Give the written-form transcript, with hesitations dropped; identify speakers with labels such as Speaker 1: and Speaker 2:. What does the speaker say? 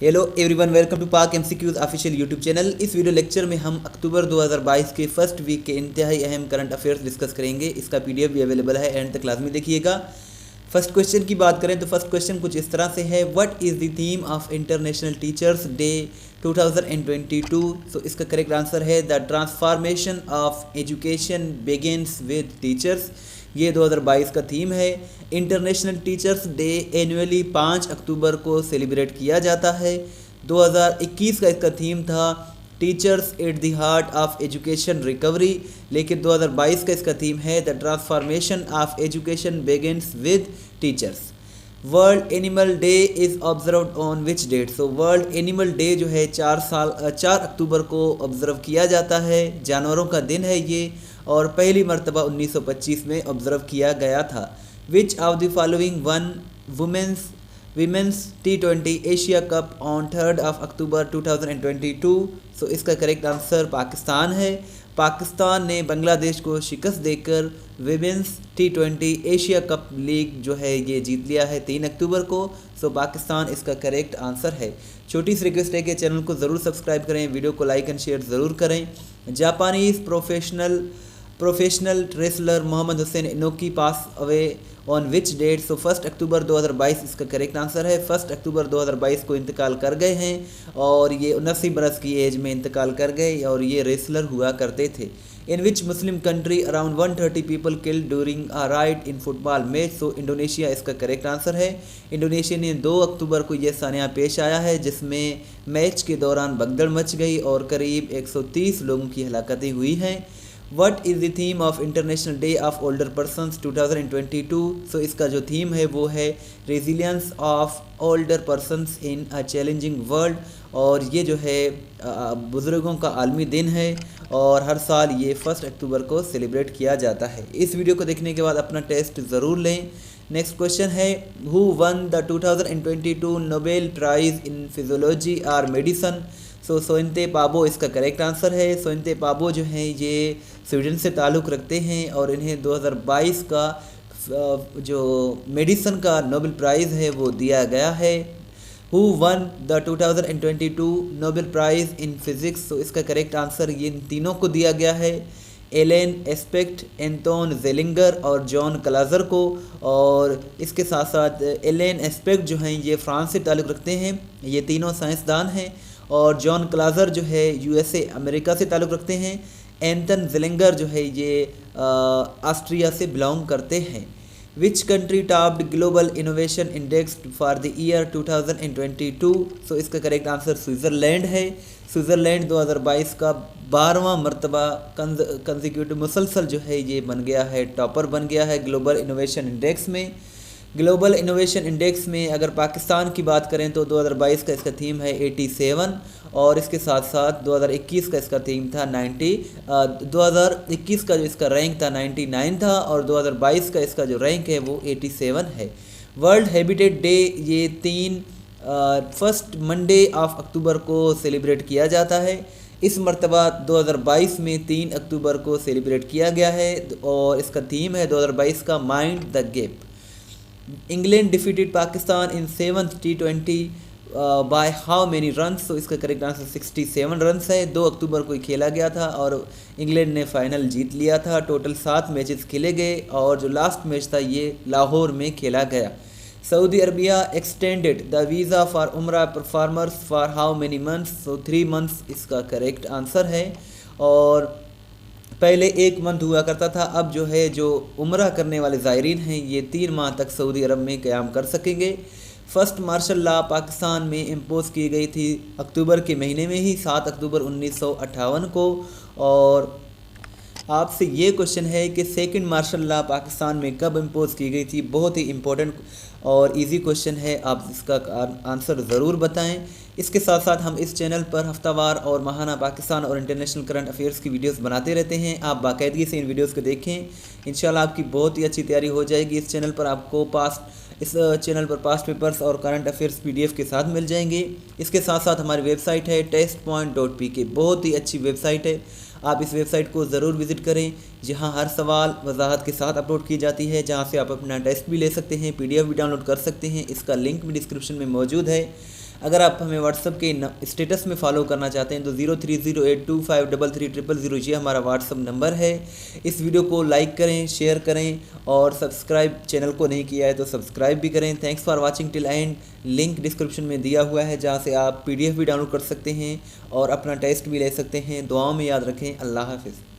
Speaker 1: Hello everyone, welcome to पाक MCQs official YouTube channel. इस video lecture में हम अक्टूबर 2022 के फर्स्ट वीक के इंतहाई अहम करंट अफेयर्स डिस्कस करेंगे। इसका पीडीएफ भी अवेलेबल है, एंड तक लाजमी देखिएगा। फर्स्ट क्वेश्चन की बात करें तो फर्स्ट क्वेश्चन कुछ इस तरह से है, what is the theme of international teachers day 2022। सो इसका करेक्ट आंसर है the transformation of education begins with teachers. ये 2022 का थीम है। इंटरनेशनल टीचर्स डे एनुअली 5 अक्टूबर को सेलिब्रेट किया जाता है। 2021 का इसका थीम था teachers at the heart of education recovery, लेकिन 2022 का इसका थीम है the transformation of education begins with teachers. World animal day is observed on which date. So world animal day जो है 4 अक्टूबर को ऑब्ज़र्व किया जाता है। जानवरों का दिन है ये, और पहली मरतबा 1925 में ऑब्ज़र्व किया गया था। Which of the following one women's T20 Asia cup on 3 अक्टूबर 2022। सो इसका करेक्ट आंसर पाकिस्तान है। पाकिस्तान ने बांग्लादेश को शिकस्त देकर women's T20 Asia cup league जो है ये जीत लिया है 3 अक्टूबर को। सो पाकिस्तान इसका करेक्ट आंसर है। छोटी सी रिक्वेस्ट है कि चैनल को ज़रूर सब्सक्राइब करें, वीडियो को लाइक एंड शेयर ज़रूर करें। Japanese professional wrestler Muhammad Hussain Inoki pass away on which date. So 1 October 2022 इसका करेक्ट आंसर है। 1 अक्टूबर 2022 को इंतकाल कर गए हैं, और ये 79 बरस की एज में इंतकाल कर गए, और ये रेसलर हुआ करते थे। In which Muslim country around 130 people killed during a riot in football match. So Indonesia इसका करेक्ट आंसर है। इंडोनेशिया ने 2 अक्टूबर को यह सानिया पेश आया है जिसमें मैच के दौरान भगदड़ मच गई और करीब 130 लोगों की हलाकतें हुई हैं। What is the theme of International Day of Older Persons 2022? सो इसका जो थीम है वो है Resilience of Older Persons in a Challenging World, और ये जो है बुज़ुर्गों का आलमी दिन है, और हर साल ये 1 अक्टूबर को सेलिब्रेट किया जाता है। इस वीडियो को देखने के बाद अपना टेस्ट ज़रूर लें। नेक्स्ट क्वेश्चन है, who one the 2022 Nobel prize in physiology और मेडिसन। सो सोइंते पाबो इसका करेक्ट आंसर है। सोइंते पाबो जो हैं ये स्वीडन से ताल्लुक़ रखते हैं, और इन्हें 2022 का जो मेडिसन का नोबेल प्राइज़ है वो दिया गया है। Who one the 2022 Nobel prize in physics. तो इसका करेक्ट आंसर ये इन तीनों को दिया गया है, एलेन एस्पेक्ट, एंटोन जेलिंगर और जॉन क्लाजर को। और इसके साथ साथ एलेन एस्पेक्ट जो हैं ये फ्रांस से ताल्लुक़ रखते हैं, ये तीनों साइंसदान हैं, और जॉन क्लाजर जो है USA अमेरिका से ताल्लुक़ रखते हैं। एंटन जेलिंगर जो है ये ऑस्ट्रिया से बिलोंग करते हैं। Which country topped global innovation index for the year 2022। सो इसका करेक्ट आंसर स्विट्ज़रलैंड है। स्विट्ज़रलैंड 2022 का 12वां मरतबा कंसेक्यूटिव मुसलसल जो है ये बन गया है, टॉपर बन गया है ग्लोबल इनोवेशन इंडेक्स में। ग्लोबल इनोवेशन इंडेक्स में अगर पाकिस्तान की बात करें तो 2022 का इसका थीम है 87, और इसके साथ साथ 2021 का इसका थीम था 90। 2021 का जो इसका रैंक था 99 था, और 2022 का इसका जो रैंक है वो 87 है। वर्ल्ड हैबिटेट डे ये 1 मंडे ऑफ अक्टूबर को सेलिब्रेट किया जाता है। इस मरतबा 2022 में 3 अक्टूबर को सेलिब्रेट किया गया है, और इसका थीम है 2022 का mind the gap. England defeated Pakistan in 7th T20 by how many runs. तो इसका करेक्ट आंसर 67 रन्स है। 2 अक्टूबर को खेला गया था, और इंग्लैंड ने फाइनल जीत लिया था। टोटल 7 मैचेस खेले गए, और जो लास्ट मैच था ये लाहौर में खेला गया। Saudi Arabia extended the visa for Umrah performers for how many months. So 3 months इसका करेक्ट आंसर है। और पहले 1 मंथ हुआ करता था, अब जो है जो उम्रा करने वाले ज़ायरीन हैं ये 3 माह तक सऊदी अरब में क़याम कर सकेंगे। फर्स्ट मार्शल लॉ पाकिस्तान में इम्पोज़ की गई थी अक्टूबर के महीने में ही, 7 अक्टूबर 1958 को। और आपसे ये क्वेश्चन है कि सेकंड मार्शल लॉ पाकिस्तान में कब इम्पोज़ की गई थी। बहुत ही इम्पोर्टेंट और इजी क्वेश्चन है, आप इसका आंसर ज़रूर बताएं। इसके साथ साथ हम इस चैनल पर हफ्तावार और माहाना पाकिस्तान और इंटरनेशनल करंट अफेयर्स की वीडियोस बनाते रहते हैं। आप बाकायदगी से इन वीडियोस को देखें, इंशाल्लाह आपकी बहुत ही अच्छी तैयारी हो जाएगी। इस चैनल पर आपको पास्ट पेपर्स और करंट अफेयर्स PDF के साथ मिल जाएंगे। इसके साथ साथ हमारी वेबसाइट है testpoint.pk, बहुत ही अच्छी वेबसाइट है। आप इस वेबसाइट को ज़रूर विज़िट करें, जहां हर सवाल वजाहत के साथ अपलोड की जाती है, जहां से आप अपना टेस्ट भी ले सकते हैं, PDF भी डाउनलोड कर सकते हैं। इसका लिंक भी डिस्क्रिप्शन में मौजूद है। अगर आप हमें व्हाट्सअप के स्टेटस में फॉलो करना चाहते हैं तो 0308253300 ये हमारा व्हाट्सअप नंबर है। इस वीडियो को लाइक करें, शेयर करें और सब्सक्राइब, चैनल को नहीं किया है तो सब्सक्राइब भी करें। Thanks for watching till and. Link description में दिया हुआ है जहाँ से आप PDF भी डाउनलोड कर सकते हैं और अपना टेस्ट भी ले सकते हैं। दुआओं में याद रखें। अल्लाह हाफिज़।